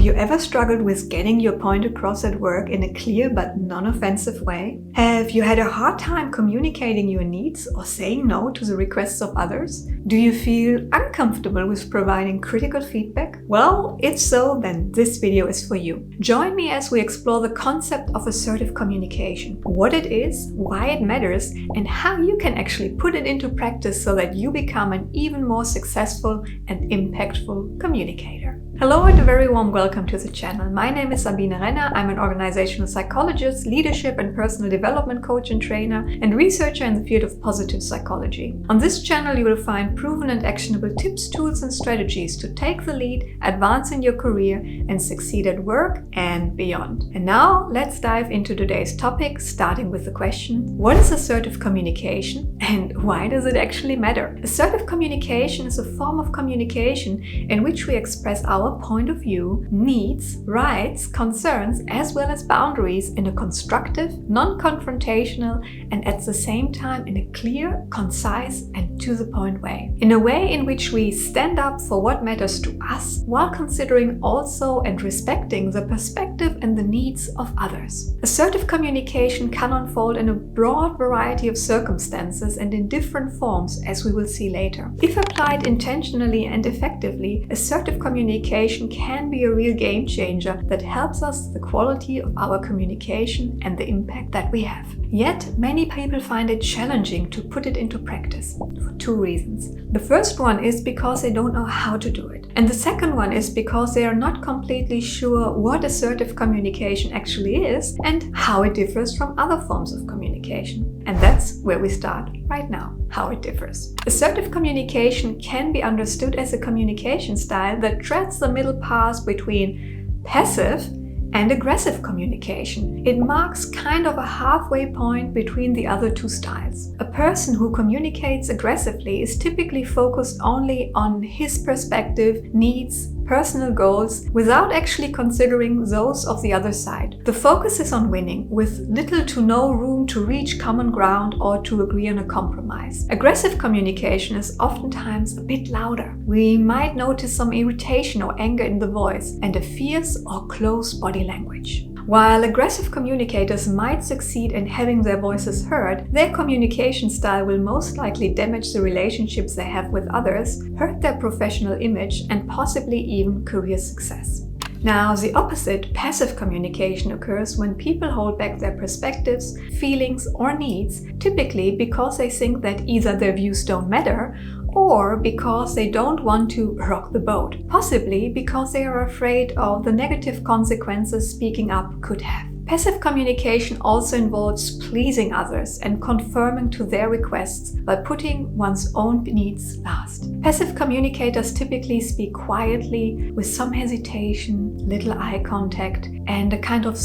you ever struggled with getting your point across at work in a clear but non-offensive way? Have you had a hard time communicating your needs or saying no to the requests of others? Do you feel uncomfortable with providing critical feedback? Well, if so, then this video is for you. Join me as we explore the concept of assertive communication, what it is, why it matters, and how you can actually put it into practice so that you become an even more successful and impactful communicator. Hello and a very warm welcome to the channel. My name is Sabine Renner. I'm an organizational psychologist, leadership and personal development coach and trainer, and researcher in the field of positive psychology. On this channel, you will find proven and actionable tips, tools, and strategies to take the lead, advance in your career, and succeed at work and beyond. And now, let's dive into today's topic, starting with the question: what is assertive communication and why does it actually matter? Assertive communication is a form of communication in which we express our point of view, needs, rights, concerns, as well as boundaries in a constructive, non-confrontational, and at the same time in a clear, concise, and to-the-point way. In a way in which we stand up for what matters to us while considering also and respecting the perspective and the needs of others. Assertive communication can unfold in a broad variety of circumstances and in different forms, as we will see later. If applied intentionally and effectively, assertive communication can be a real game changer that helps us the quality of our communication and the impact that we have. Yet, many people find it challenging to put it into practice for two reasons. The first one is because they don't know how to do it. And the second one is because they are not completely sure what assertive communication actually is and how it differs from other forms of communication. And that's where we start right now, how it differs. Assertive communication can be understood as a communication style that treads the middle path between passive and aggressive communication. It marks kind of a halfway point between the other two styles. A person who communicates aggressively is typically focused only on his perspective, needs, personal goals, without actually considering those of the other side. The focus is on winning, with little to no room to reach common ground or to agree on a compromise. Aggressive communication is oftentimes a bit louder. We might notice some irritation or anger in the voice and a fierce or close body language. While aggressive communicators might succeed in having their voices heard, their communication style will most likely damage the relationships they have with others, hurt their professional image, and possibly even career success. Now, the opposite, passive communication, occurs when people hold back their perspectives, feelings, or needs, typically because they think that either their views don't matter or because they don't want to rock the boat, possibly because they are afraid of the negative consequences speaking up could have. Passive communication also involves pleasing others and conforming to their requests by putting one's own needs last. Passive communicators typically speak quietly, with some hesitation, little eye contact, and a kind of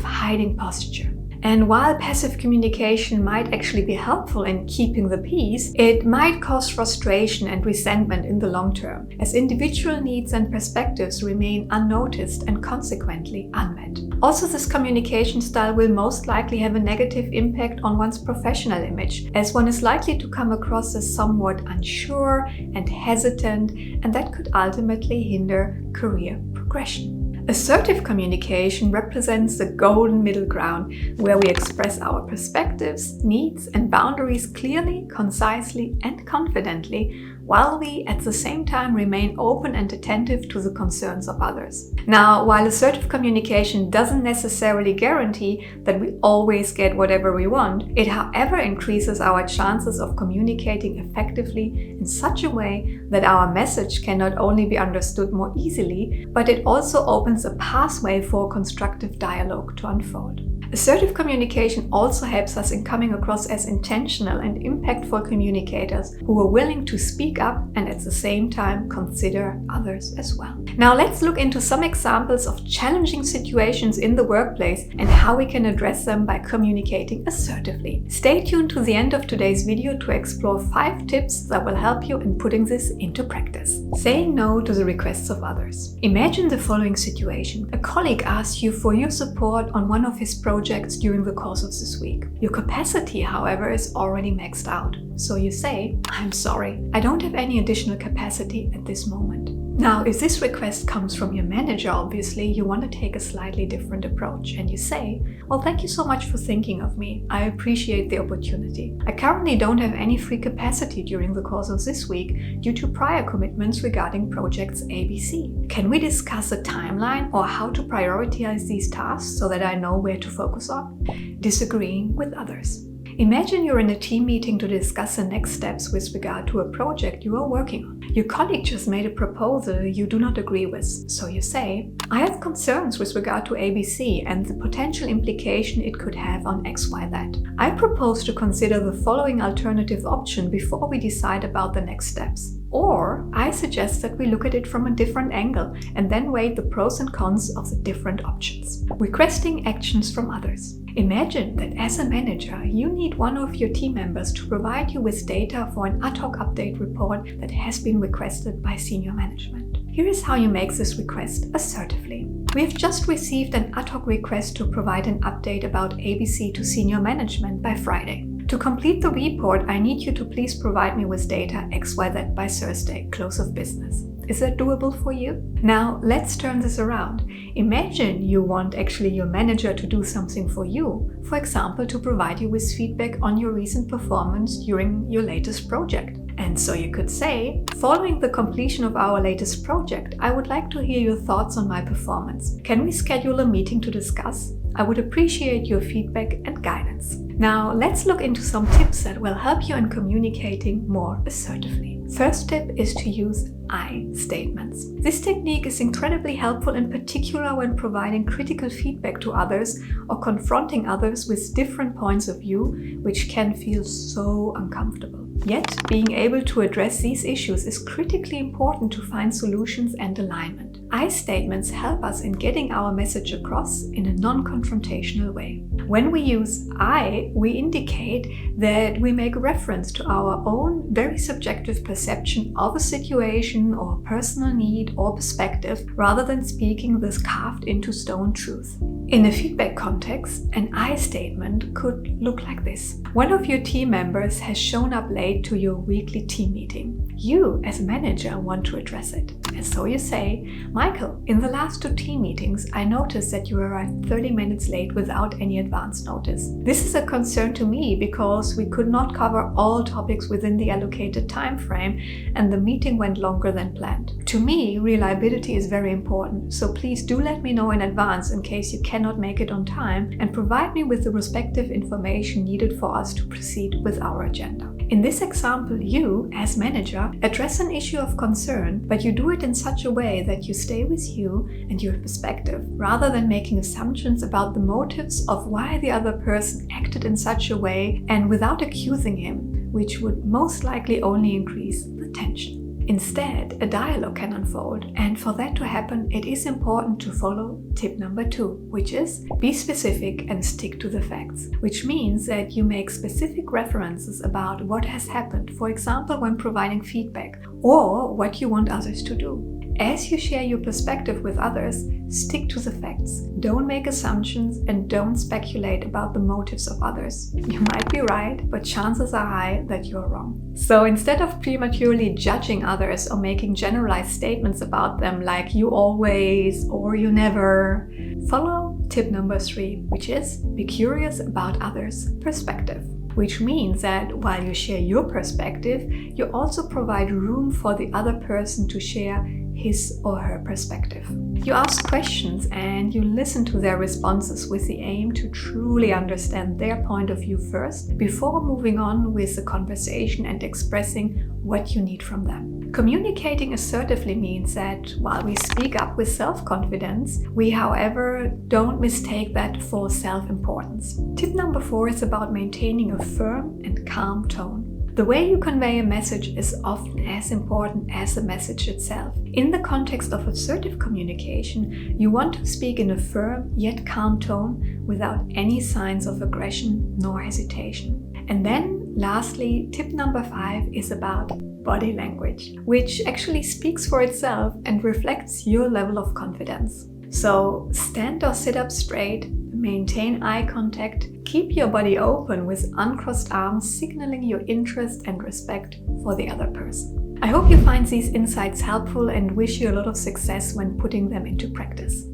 hiding posture. And while passive communication might actually be helpful in keeping the peace, it might cause frustration and resentment in the long term, as individual needs and perspectives remain unnoticed and consequently unmet. Also, this communication style will most likely have a negative impact on one's professional image, as one is likely to come across as somewhat unsure and hesitant, and that could ultimately hinder career progression. Assertive communication represents the golden middle ground where we express our perspectives, needs, and boundaries clearly, concisely, and confidently, while we at the same time remain open and attentive to the concerns of others. Now, while assertive communication doesn't necessarily guarantee that we always get whatever we want, it however increases our chances of communicating effectively in such a way that our message can not only be understood more easily, but it also opens a pathway for constructive dialogue to unfold. Assertive communication also helps us in coming across as intentional and impactful communicators who are willing to speak up and at the same time consider others as well. Now let's look into some examples of challenging situations in the workplace and how we can address them by communicating assertively. Stay tuned to the end of today's video to explore 5 tips that will help you in putting this into practice. Saying no to the requests of others. Imagine the following situation. A colleague asks you for your support on one of his projects during the course of this week. Your capacity, however, is already maxed out. So you say, "I'm sorry, I don't have any additional capacity at this moment." Now, if this request comes from your manager, obviously, you want to take a slightly different approach and you say, well, thank you so much for thinking of me. I appreciate the opportunity. I currently don't have any free capacity during the course of this week due to prior commitments regarding projects ABC. Can we discuss a timeline or how to prioritize these tasks so that I know where to focus on? Disagreeing with others. Imagine you're in a team meeting to discuss the next steps with regard to a project you are working on. Your colleague just made a proposal you do not agree with, so you say, I have concerns with regard to ABC and the potential implication it could have on XYZ. I propose to consider the following alternative option before we decide about the next steps. Or I suggest that we look at it from a different angle and then weigh the pros and cons of the different options. Requesting actions from others. Imagine that as a manager, you need one of your team members to provide you with data for an ad hoc update report that has been requested by senior management. Here is how you make this request assertively. We have just received an ad hoc request to provide an update about ABC to senior management by Friday. To complete the report, I need you to please provide me with data XYZ by Thursday, close of business. Is that doable for you? Now, let's turn this around. Imagine you want actually your manager to do something for you. For example, to provide you with feedback on your recent performance during your latest project. And so you could say, following the completion of our latest project, I would like to hear your thoughts on my performance. Can we schedule a meeting to discuss? I would appreciate your feedback and guidance. Now, let's look into some tips that will help you in communicating more assertively. First tip is to use I statements. This technique is incredibly helpful in particular when providing critical feedback to others or confronting others with different points of view, which can feel so uncomfortable. Yet, being able to address these issues is critically important to find solutions and alignment. I statements help us in getting our message across in a non-confrontational way. When we use I, we indicate that we make reference to our own very subjective perception of a situation or personal need or perspective rather than speaking this carved into stone truth. In a feedback context, an I statement could look like this. One of your team members has shown up late to your weekly team meeting. You, as a manager, want to address it. And so you say, Michael, in the last 2 team meetings, I noticed that you arrived 30 minutes late without any advance notice. This is a concern to me because we could not cover all topics within the allocated time frame and the meeting went longer than planned. To me, reliability is very important, so please do let me know in advance in case you cannot make it on time and provide me with the respective information needed for us to proceed with our agenda. In this example, you, as manager, address an issue of concern, but you do it in such a way that you stay with you and your perspective, rather than making assumptions about the motives of why the other person acted in such a way and without accusing him, which would most likely only increase the tension. Instead, a dialogue can unfold, and for that to happen, it is important to follow tip number 2, which is be specific and stick to the facts, which means that you make specific references about what has happened, for example, when providing feedback, or what you want others to do. As you share your perspective with others, stick to the facts. Don't make assumptions and don't speculate about the motives of others. You might be right, but chances are high that you're wrong. So instead of prematurely judging others or making generalized statements about them like you always or you never, follow tip number 3, which is be curious about others' perspective. Which means that while you share your perspective, you also provide room for the other person to share his or her perspective. You ask questions and you listen to their responses with the aim to truly understand their point of view first before moving on with the conversation and expressing what you need from them. Communicating assertively means that while we speak up with self-confidence, we, however, don't mistake that for self-importance. Tip number 4 is about maintaining a firm and calm tone. The way you convey a message is often as important as the message itself. In the context of assertive communication, you want to speak in a firm yet calm tone without any signs of aggression nor hesitation. And then, lastly, tip number 5 is about body language, which actually speaks for itself and reflects your level of confidence. So stand or sit up straight, maintain eye contact, keep your body open with uncrossed arms, signaling your interest and respect for the other person. I hope you find these insights helpful and wish you a lot of success when putting them into practice.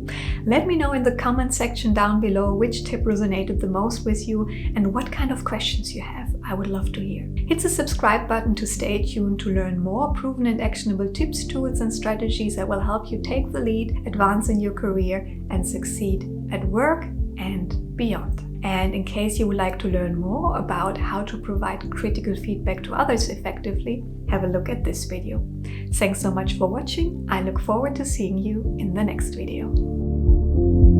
Let me know in the comment section down below which tip resonated the most with you and what kind of questions you have. I would love to hear. Hit the subscribe button to stay tuned to learn more proven and actionable tips, tools, and strategies that will help you take the lead, advance in your career, and succeed at work and beyond. And in case you would like to learn more about how to provide critical feedback to others effectively, have a look at this video. Thanks so much for watching. I look forward to seeing you in the next video.